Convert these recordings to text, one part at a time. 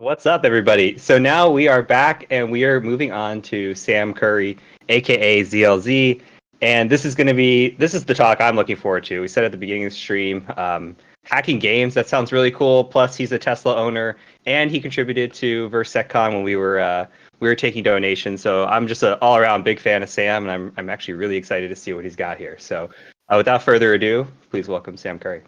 What's up, everybody? So now we are back and we are moving on to Sam Curry, aka ZLZ. And this is the talk I'm looking forward to. We said at the beginning of the stream, hacking games, that sounds really cool. Plus, he's a Tesla owner and he contributed to VerseCon when we were taking donations. So I'm just an all around big fan of Sam, and I'm actually really excited to see what he's got here. So without further ado, please welcome Sam Curry.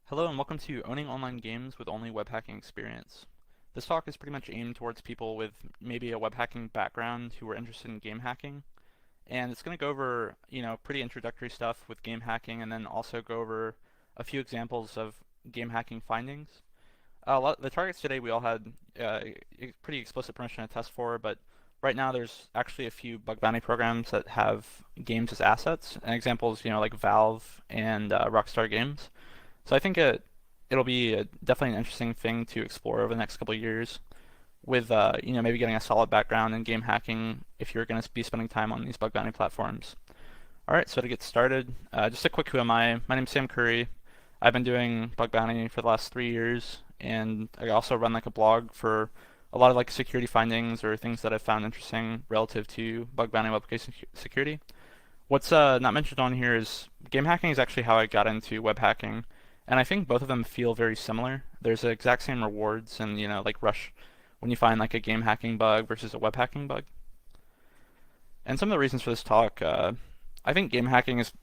Hello and welcome to Owning Online Games with Only Web Hacking Experience. This talk is pretty much aimed towards people with maybe a web hacking background who are interested in game hacking. And it's going to go over, pretty introductory stuff with game hacking and then also go over a few examples of game hacking findings. The targets today we all had pretty explicit permission to test for, but right now there's actually a few bug bounty programs that have games as assets. And examples, like Valve and Rockstar Games. So I think it'll be definitely an interesting thing to explore over the next couple of years with, maybe getting a solid background in game hacking if you're going to be spending time on these bug bounty platforms. Alright, so to get started, just a quick who am I. My name's Sam Curry. I've been doing bug bounty for the last 3 years, and I also run like a blog for a lot of like security findings or things that I've found interesting relative to bug bounty web application security. What's not mentioned on here is game hacking is actually how I got into web hacking. And I think both of them feel very similar. There's the exact same rewards and, like rush when you find like a game hacking bug versus a web hacking bug. And some of the reasons for this talk, I think game hacking is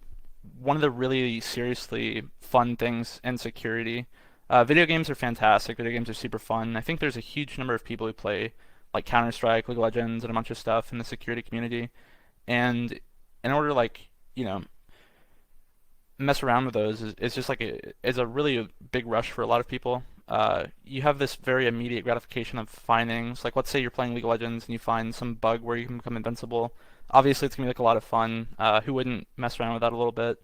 one of the really seriously fun things in security. Video games are fantastic. Video games are super fun. I think there's a huge number of people who play like Counter-Strike, League of Legends, and a bunch of stuff in the security community. And in order to mess around with those is just like is a really big rush for a lot of people. You have this very immediate gratification of findings. Like let's say you're playing League of Legends and you find some bug where you can become invincible. Obviously, it's gonna be like a lot of fun. Who wouldn't mess around with that a little bit?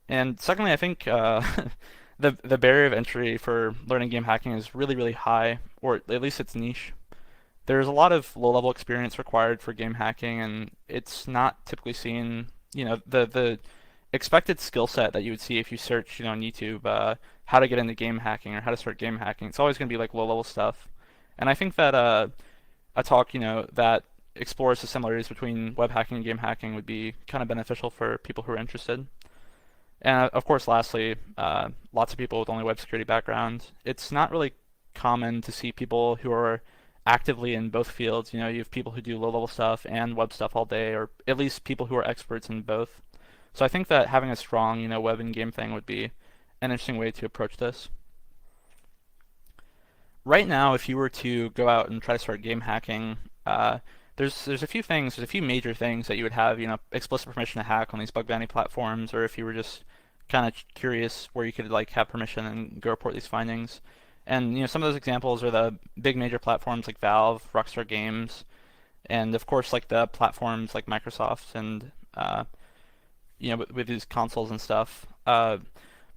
And secondly, I think the barrier of entry for learning game hacking is really really high, or at least it's niche. There's a lot of low-level experience required for game hacking, and it's not typically seen. The expected skill set that you would see if you search, on YouTube, how to get into game hacking or how to start game hacking. It's always going to be like low-level stuff. And I think that a talk, that explores the similarities between web hacking and game hacking would be kind of beneficial for people who are interested. And of course, lastly, lots of people with only web security background. It's not really common to see people who are actively in both fields. You have people who do low-level stuff and web stuff all day, or at least people who are experts in both. So I think that having a strong, web and game thing would be an interesting way to approach this. Right now, if you were to go out and try to start game hacking, there's a few things, there's a few major things that you would have, explicit permission to hack on these bug bounty platforms, or if you were just kind of curious where you could like have permission and go report these findings. And some of those examples are the big major platforms like Valve, Rockstar Games, and of course like the platforms like Microsoft and with these consoles and stuff. But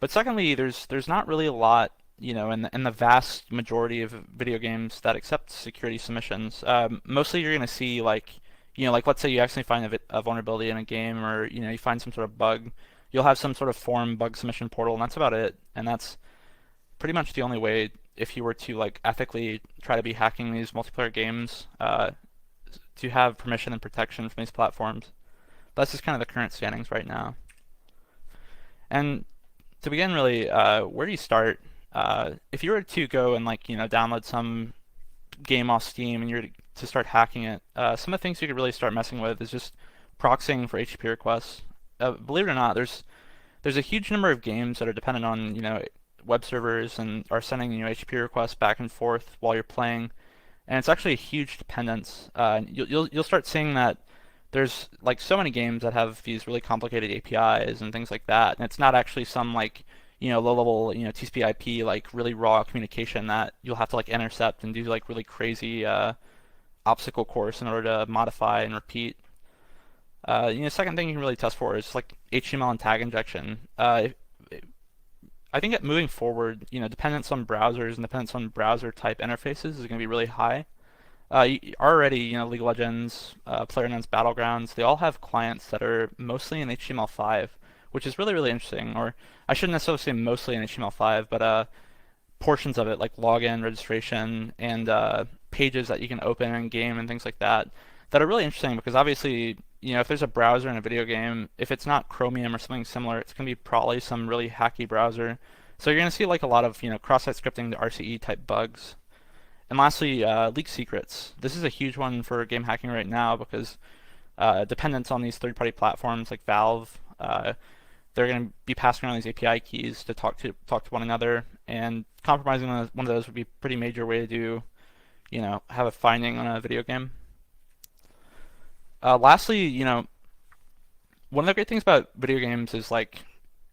secondly, there's not really a lot, in the vast majority of video games that accept security submissions. Mostly you're gonna see like let's say you actually find a vulnerability in a game, or you find some sort of bug. You'll have some sort of form bug submission portal, and that's about it. And that's pretty much the only way if you were to like ethically try to be hacking these multiplayer games, to have permission and protection from these platforms. That's just kind of the current standings right now. And to begin, really, where do you start? If you were to go and download some game off Steam and you're to start hacking it, some of the things you could really start messing with is just proxying for HTTP requests. Believe it or not, there's a huge number of games that are dependent on web servers and are sending HTTP requests back and forth while you're playing, and it's actually a huge dependence. You'll start seeing that there's like so many games that have these really complicated APIs and things like that, and it's not actually some low-level TCP/IP like really raw communication that you'll have to like intercept and do like really crazy obstacle course in order to modify and repeat. Second thing you can really test for is like HTML and tag injection. I think that moving forward, dependence on browsers and dependence on browser type interfaces is going to be really high. Already, League of Legends, PlayerUnknown's Battlegrounds, they all have clients that are mostly in HTML5, which is really, really interesting. Or I shouldn't necessarily say mostly in HTML5, but portions of it, like login, registration, and pages that you can open in game and things like that, that are really interesting because obviously, if there's a browser in a video game, if it's not Chromium or something similar, it's going to be probably some really hacky browser. So you're going to see like a lot of, cross-site scripting to RCE type bugs. And lastly, leak secrets. This is a huge one for game hacking right now because dependence on these third-party platforms like Valve, they're going to be passing around these API keys to talk to one another, and compromising one of those would be a pretty major way to, have a finding on a video game. Lastly, one of the great things about video games is like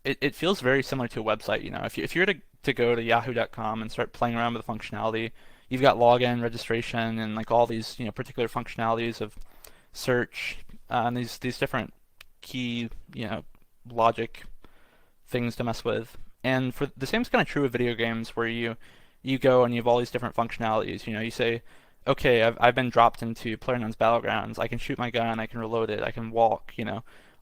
it feels very similar to a website. If you were to go to yahoo.com and start playing around with the functionality, you've got login, registration, and like all these particular functionalities of search, and these different key logic things to mess with. And for the same is kind of true of video games where you go and you have all these different functionalities. You say, okay, I've been dropped into PlayerUnknown's Battlegrounds. I can shoot my gun, I can reload it, I can walk.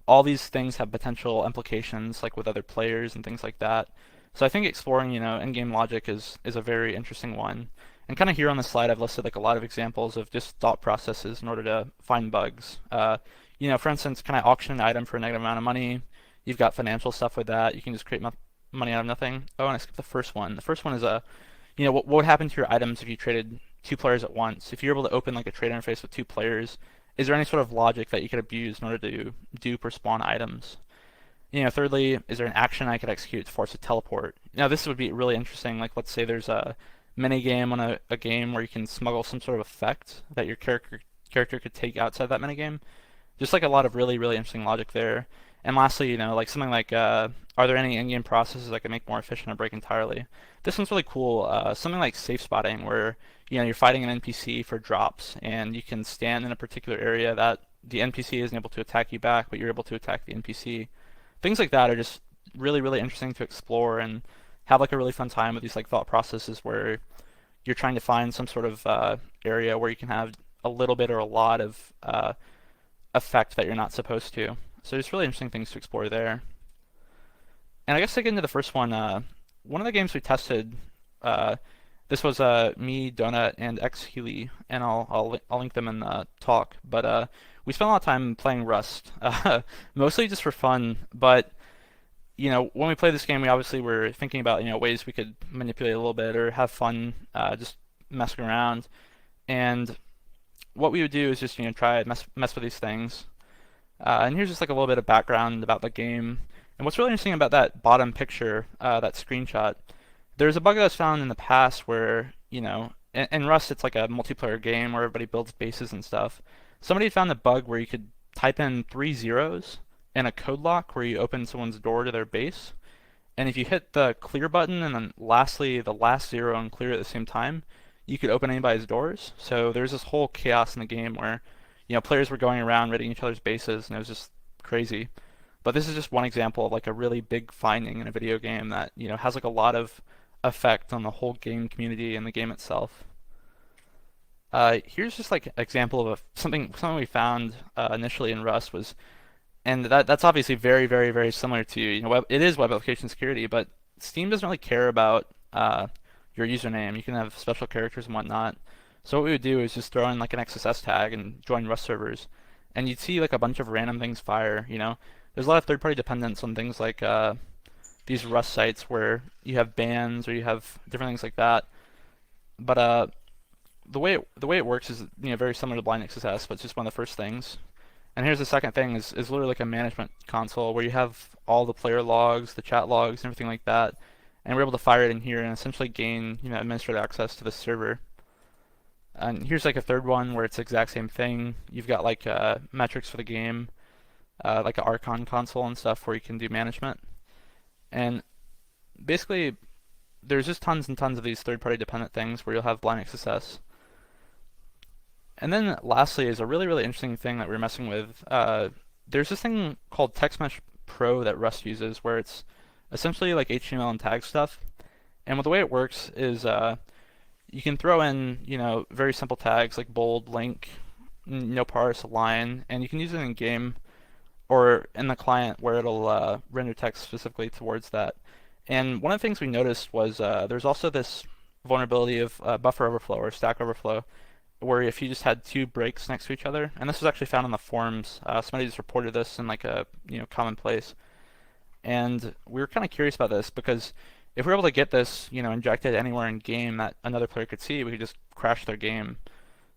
All these things have potential implications like with other players and things like that. So I think exploring, in-game logic is a very interesting one. And kind of here on the slide, I've listed like a lot of examples of just thought processes in order to find bugs. For instance, can I auction an item for a negative amount of money? You've got financial stuff with that. You can just create money out of nothing. Oh, and I skipped the first one. The first one is what would happen to your items if you traded two players at once? If you're able to open like a trade interface with two players, is there any sort of logic that you could abuse in order to dupe or spawn items? Thirdly, is there an action I could execute to force a teleport? Now, this would be really interesting. Like, let's say there's a mini game on a game where you can smuggle some sort of effect that your character could take outside that mini game. Just like a lot of really, really interesting logic there. And lastly, like something like, are there any in-game processes that can make more efficient a break entirely? This one's really cool. Something like safe spotting, where you're fighting an NPC for drops, and you can stand in a particular area that the NPC isn't able to attack you back, but you're able to attack the NPC. Things like that are just really, really interesting to explore and have like a really fun time with these like thought processes where you're trying to find some sort of area where you can have a little bit or a lot of effect that you're not supposed to. So there's really interesting things to explore there. And I guess to get into the first one, one of the games we tested, this was me, Donut, and X Healy, and I'll link them in the talk. But we spent a lot of time playing Rust, mostly just for fun. But when we played this game, we obviously were thinking about ways we could manipulate a little bit or have fun, just messing around. And what we would do is just try mess with these things. And here's just like a little bit of background about the game. And what's really interesting about that bottom picture, that screenshot, there's a bug that was found in the past where, in Rust it's like a multiplayer game where everybody builds bases and stuff. Somebody found a bug where you could type in 3 zeros in a code lock where you open someone's door to their base. And if you hit the clear button and then lastly the last zero and clear at the same time, you could open anybody's doors. So there's this whole chaos in the game where players were going around raiding each other's bases, and it was just crazy. But this is just one example of like a really big finding in a video game that has like a lot of effect on the whole game community and the game itself. Here's just like an example of something we found initially in Rust was, and that's obviously very, very, very similar to it is web application security, but Steam doesn't really care about your username. You can have special characters and whatnot. So what we would do is just throw in like an XSS tag and join Rust servers, and you'd see like a bunch of random things fire. There's a lot of third-party dependence on things like these Rust sites where you have bans or you have different things like that. But the way it works is very similar to blind XSS, but it's just one of the first things. And here's the second thing is literally like a management console where you have all the player logs, the chat logs, and everything like that, and we're able to fire it in here and essentially gain administrative access to the server. And here's like a third one where it's the exact same thing. You've got like metrics for the game, like an Archon console and stuff where you can do management. And basically, there's just tons and tons of these third-party dependent things where you'll have blind XSS. And then lastly is a really, really interesting thing that we're messing with. There's this thing called TextMesh Pro that Rust uses where it's essentially like HTML and tag stuff. And the way it works is you can throw in, very simple tags like bold, link, no parse, align, and you can use it in game. or in the client where it'll render text specifically towards that. And one of the things we noticed was there's also this vulnerability of buffer overflow or stack overflow, where if you just had two breaks next to each other, and this was actually found on the forums. Somebody just reported this in like a common place, and we were kind of curious about this because if we were able to get this injected anywhere in game that another player could see, we could just crash their game.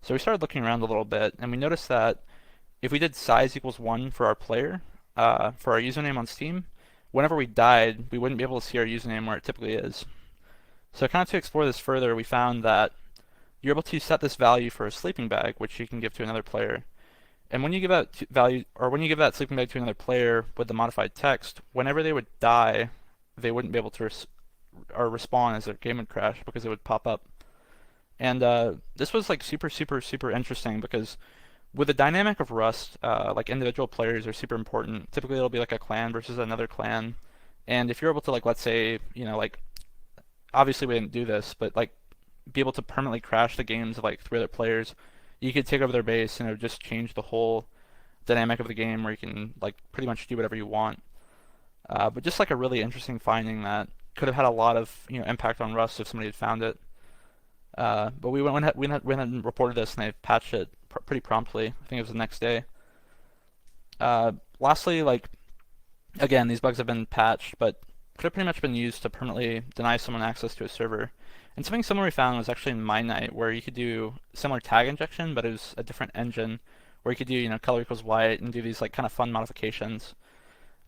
So we started looking around a little bit, and we noticed that if we did size equals 1 for our player, for our username on Steam, whenever we died, we wouldn't be able to see our username where it typically is. So kind of to explore this further, we found that you're able to set this value for a sleeping bag, which you can give to another player. And when you give that value, or when you give that sleeping bag to another player with the modified text, whenever they would die, they wouldn't be able to or respawn as their game would crash because it would pop up. And this was like super, super, super interesting because with the dynamic of Rust, like individual players are super important. Typically, it'll be like a clan versus another clan, and if you're able to like, let's say, like obviously we didn't do this, but like be able to permanently crash the games of like three other players, you could take over their base and it would just change the whole dynamic of the game where you can like pretty much do whatever you want. But just like a really interesting finding that could have had a lot of impact on Rust if somebody had found it. But we went ahead and reported this, and they patched it pretty promptly. I think it was the next day. Lastly, like again, these bugs have been patched, but could have pretty much been used to permanently deny someone access to a server. And something similar we found was actually in MineNight, where you could do similar tag injection, but it was a different engine, where you could do color equals white and do these like kind of fun modifications.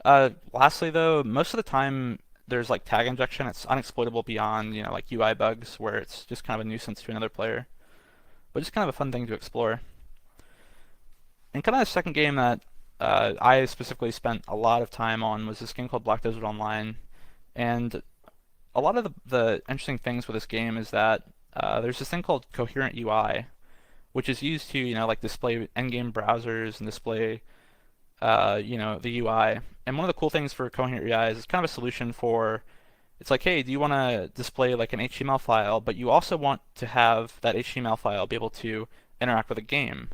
Lastly, though, most of the time there's like tag injection. It's unexploitable beyond like UI bugs, where it's just kind of a nuisance to another player, but just kind of a fun thing to explore. And kind of the second game that I specifically spent a lot of time on was this game called Black Desert Online. And a lot of the interesting things with this game is that there's this thing called coherent UI, which is used to like display in-game browsers and display the UI. And one of the cool things for coherent UI is it's kind of a solution for, it's like, hey, do you want to display like an HTML file, but you also want to have that HTML file be able to interact with a game.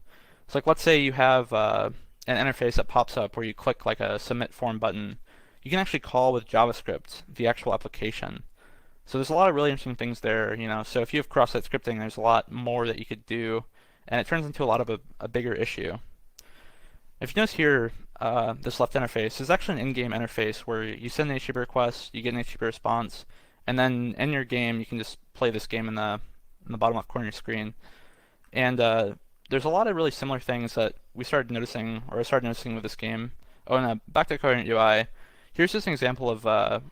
So like, let's say you have an interface that pops up where you click like a submit form button. You can actually call with JavaScript the actual application. So there's a lot of really interesting things there, So if you have cross-site scripting, there's a lot more that you could do, and it turns into a lot of a bigger issue. If you notice here, this left interface is actually an in-game interface where you send an HTTP request, you get an HTTP response, and then in your game you can just play this game in the bottom left corner of your screen. And there's a lot of really similar things that we started noticing, or I started noticing with this game. Oh, and back to Coherent UI. Here's just an example of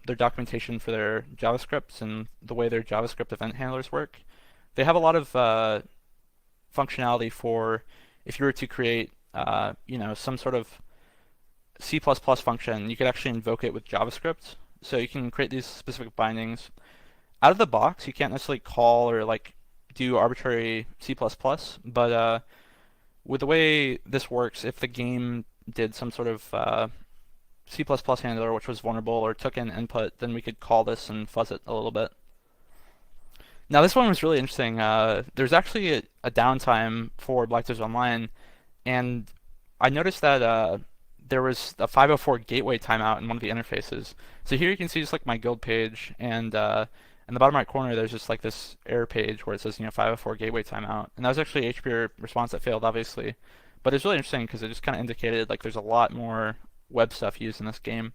their documentation for their JavaScripts and the way their JavaScript event handlers work. They have a lot of functionality for if you were to create some sort of C++ function, you could actually invoke it with JavaScript. So you can create these specific bindings. Out of the box, you can't necessarily call or like do arbitrary C++, but with the way this works, if the game did some sort of C++ handler which was vulnerable or took in input, then we could call this and fuzz it a little bit. Now this one was really interesting. There's actually a downtime for Black Desert Online, and I noticed that there was a 504 gateway timeout in one of the interfaces. So here you can see just like my guild page, and in the bottom right corner there's just like this error page where it says 504 gateway timeout, and that was actually a HPR response that failed, obviously. But it's really interesting because it just kind of indicated like there's a lot more web stuff used in this game.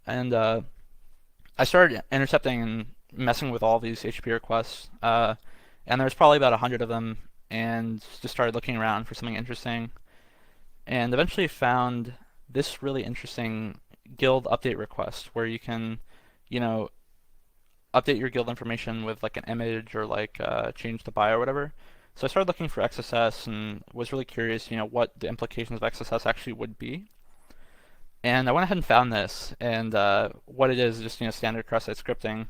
And I started intercepting and messing with all these HTTP requests, and there's probably about 100 of them, and just started looking around for something interesting, and eventually found this really interesting guild update request where you can, update your guild information with like an image or like change the bio or whatever. So I started looking for XSS and was really curious, what the implications of XSS actually would be. And I went ahead and found this, and what it is just standard cross-site scripting.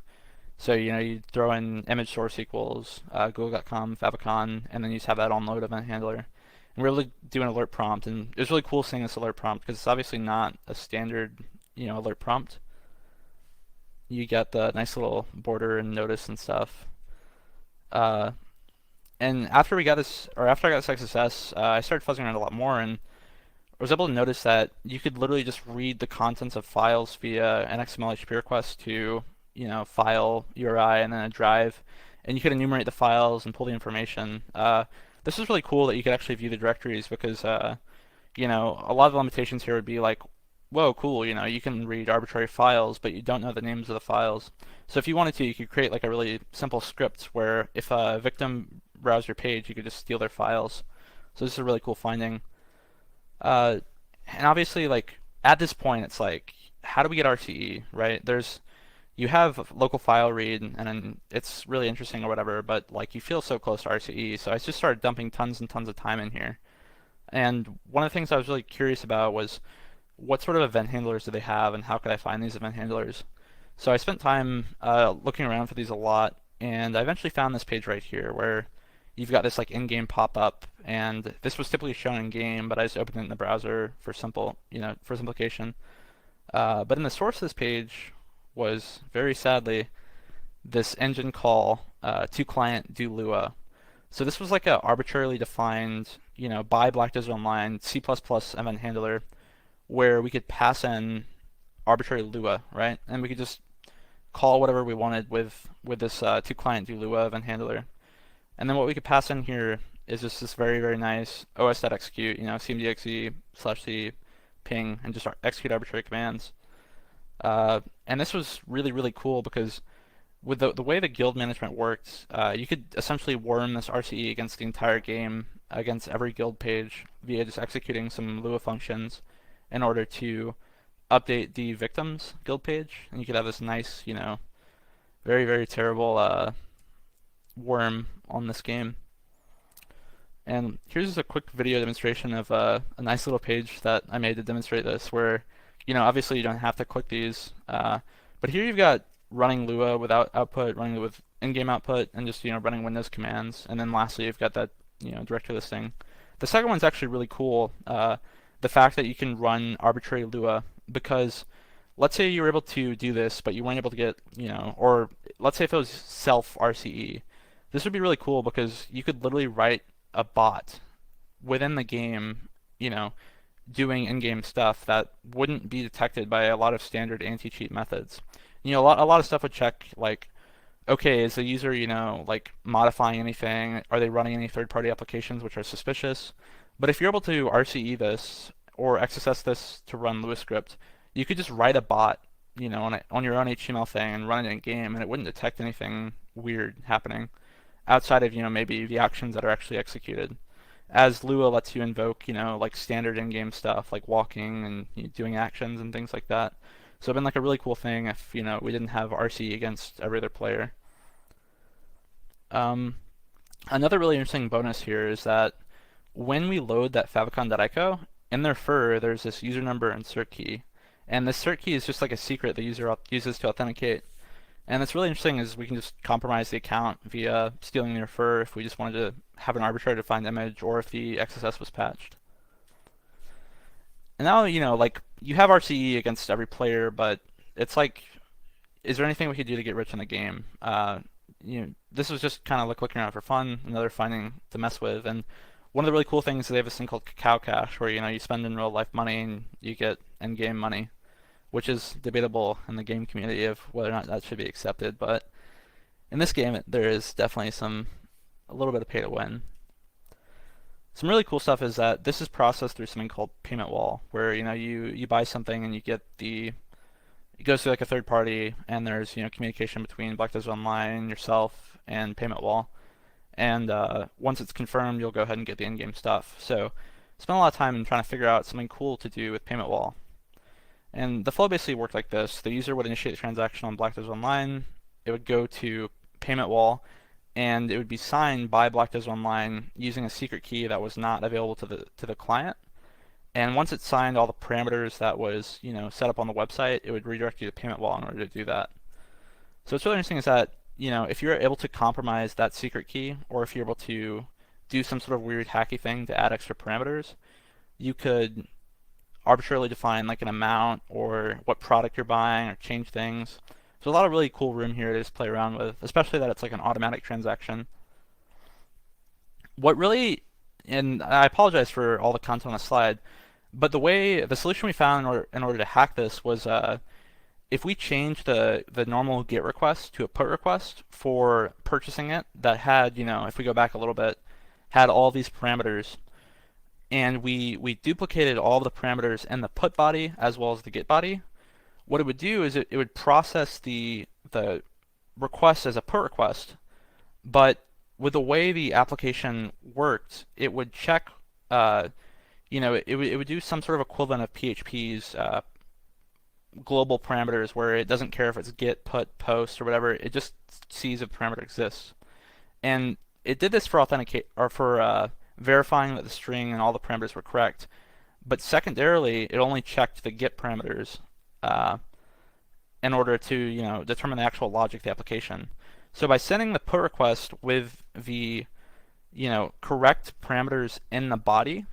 So you throw in image source equals google.com favicon, and then you just have that on load event handler. And we're able to do an alert prompt, and it was really cool seeing this alert prompt because it's obviously not a standard alert prompt. You get the nice little border and notice and stuff. And after we got this, or after I got this XSS, I started fuzzing around a lot more, and I was able to notice that you could literally just read the contents of files via an XML HTTP request to, file URI and then a drive, and you could enumerate the files and pull the information. This is really cool that you could actually view the directories because, a lot of the limitations here would be like, whoa, cool, you can read arbitrary files, but you don't know the names of the files. So if you wanted to, you could create like a really simple script where if a victim browsed your page, you could just steal their files. So this is a really cool finding. Uh, and obviously, like at this point, it's like, how do we get RCE, right? You have local file read, and then it's really interesting or whatever, but like you feel so close to RCE, so I just started dumping tons and tons of time in here. And one of the things I was really curious about was what sort of event handlers do they have, and how could I find these event handlers? So I spent time looking around for these a lot, and I eventually found this page right here where you've got this like in-game pop-up, and this was typically shown in game, but I just opened it in the browser for for simplification. But in the source of this page was very sadly this engine call to client do Lua. So this was like a arbitrarily defined, by Black Desert Online C++ event handler where we could pass in arbitrary Lua, right? And we could just call whatever we wanted with this to client do Lua event handler. And then what we could pass in here is just this very, very nice os.execute, cmdxe/c ping, and just execute arbitrary commands. And this was really, really cool because with the way the guild management worked, you could essentially worm this RCE against the entire game, against every guild page, via just executing some Lua functions in order to update the victim's guild page. And you could have this nice, very, very terrible worm on this game. And here's just a quick video demonstration of a nice little page that I made to demonstrate this, where, obviously you don't have to click these, but here you've got running Lua without output, running Lua with in-game output, and just, running Windows commands. And then lastly, you've got that, directory listing. The second one's actually really cool, the fact that you can run arbitrary Lua, because let's say you were able to do this, but you weren't able to get, or let's say if it was self RCE, this would be really cool because you could literally write a bot within the game, doing in-game stuff that wouldn't be detected by a lot of standard anti-cheat methods. A lot of stuff would check like, okay, is the user, like modifying anything? Are they running any third-party applications which are suspicious? But if you're able to RCE this or XSS this to run Lua script, you could just write a bot, on your own HTML thing and run it in game, and it wouldn't detect anything weird happening outside of, maybe the actions that are actually executed. As Lua lets you invoke, like standard in-game stuff like walking and doing actions and things like that. So it'd been like a really cool thing if, we didn't have RC against every other player. Another really interesting bonus here is that when we load that favicon.ico, in their fur there's this user number and cert key. And this cert key is just like a secret the user uses to authenticate. And what's really interesting is we can just compromise the account via stealing their fur if we just wanted to have an arbitrary defined image, or if the XSS was patched. And now, like, you have RCE against every player, but it's like, is there anything we could do to get rich in the game? This was just kind of like looking around for fun, another finding to mess with. And one of the really cool things is they have this thing called Cacao Cash, where, you spend in real life money and you get in-game money, which is debatable in the game community of whether or not that should be accepted. But in this game, there is definitely a little bit of pay to win. Some really cool stuff is that this is processed through something called payment wall, where you buy something and you get it goes through like a third party, and there's communication between Black Desert Online, yourself, and payment wall. And once it's confirmed, you'll go ahead and get the in-game stuff. So spent a lot of time in trying to figure out something cool to do with payment wall. And the flow basically worked like this: the user would initiate a transaction on Black Desert Online, it would go to payment wall, and it would be signed by Black Desert Online using a secret key that was not available to the client. And once it signed all the parameters that was set up on the website, it would redirect you to payment wall in order to do that. So what's really interesting is that if you're able to compromise that secret key, or if you're able to do some sort of weird hacky thing to add extra parameters, you could arbitrarily define like an amount or what product you're buying, or change things. So a lot of really cool room here to just play around with, especially that it's like an automatic transaction. What really, and I apologize for all the content on the slide, But the solution we found in order to hack this was if we change the normal GET request to a put request for purchasing it that had, if we go back a little bit, had all these parameters, and we duplicated all the parameters in the put body as well as the GET body, what it would do is it would process the request as a put request, but with the way the application worked, it would check, it would do some sort of equivalent of PHP's global parameters where it doesn't care if it's get, put, post, or whatever. It just sees if a parameter exists. And it did this for authenticate or for verifying that the string and all the parameters were correct. But secondarily, it only checked the get parameters uh, in order to determine the actual logic of the application. So by sending the put request with the correct parameters in the body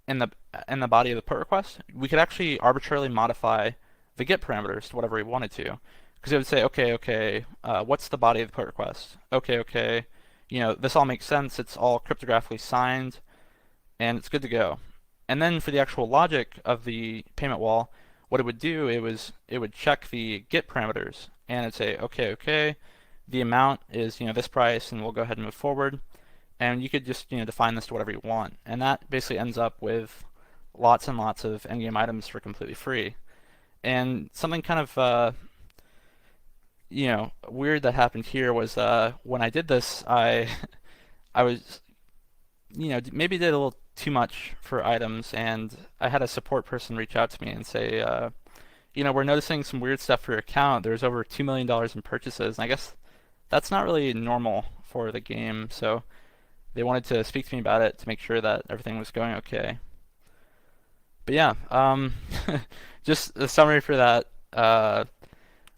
in the body of the put request, we could actually arbitrarily modify the get parameters to whatever we wanted to. Because it would say, okay, what's the body of the put request? Okay, this all makes sense. It's all cryptographically signed, and it's good to go. And then for the actual logic of the payment wall, what it would do, it would check the get parameters, and it'd say, okay, the amount is this price, and we'll go ahead and move forward. And you could just define this to whatever you want, and that basically ends up with lots and lots of endgame items for completely free. And something kind of weird that happened here was when I did this, I was maybe did a little too much for items, and I had a support person reach out to me and say, we're noticing some weird stuff for your account. There's over $2 million in purchases, and I guess that's not really normal for the game. So they wanted to speak to me about it to make sure that everything was going okay. But yeah, just a summary for that.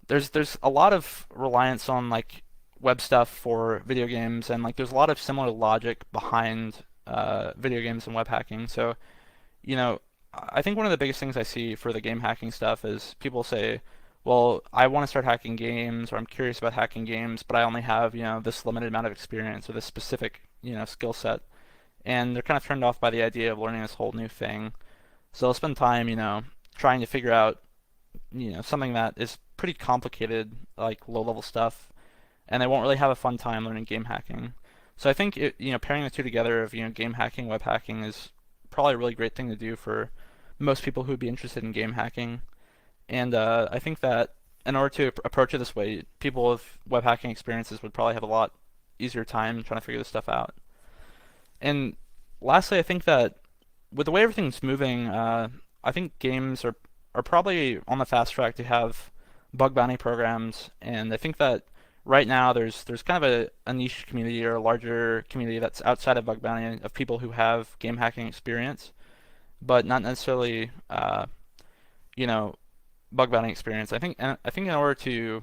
There's a lot of reliance on like web stuff for video games, and like there's a lot of similar logic behind video games and web hacking. So you know, I think one of the biggest things I see for the game hacking stuff is people say, well, I want to start hacking games, or I'm curious about hacking games, but I only have, this limited amount of experience or this specific, skill set. And they're kind of turned off by the idea of learning this whole new thing. So they'll spend time, trying to figure out, something that is pretty complicated, like low-level stuff, and they won't really have a fun time learning game hacking. So I think pairing the two together of game hacking, web hacking is probably a really great thing to do for most people who would be interested in game hacking. And I think that in order to approach it this way, people with web hacking experiences would probably have a lot easier time trying to figure this stuff out. And lastly, I think that with the way everything's moving, I think games are probably on the fast track to have bug bounty programs, and I think that right now there's kind of a niche community or a larger community that's outside of bug bounty of people who have game hacking experience, but not necessarily you know bug bounty experience. I think in order to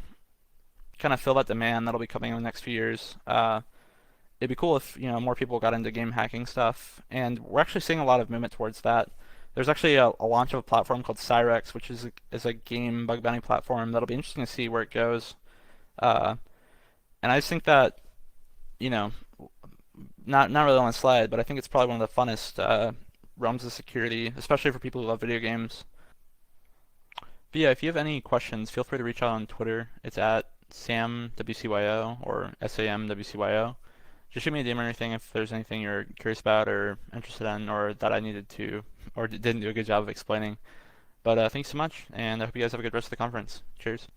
kind of fill that demand that'll be coming in the next few years, it'd be cool if more people got into game hacking stuff, and we're actually seeing a lot of movement towards that. There's actually a launch of a platform called Cyrex, which is a game bug bounty platform that'll be interesting to see where it goes. Uh, and I just think that you know not really on the slide, but I think it's probably one of the funnest realms of security, especially for people who love video games. But yeah, if you have any questions, feel free to reach out on Twitter. It's at SamWCYO or SAMWCYO. Just shoot me a DM or anything if there's anything you're curious about or interested in, or that I needed to or didn't do a good job of explaining. But thanks so much, and I hope you guys have a good rest of the conference. Cheers.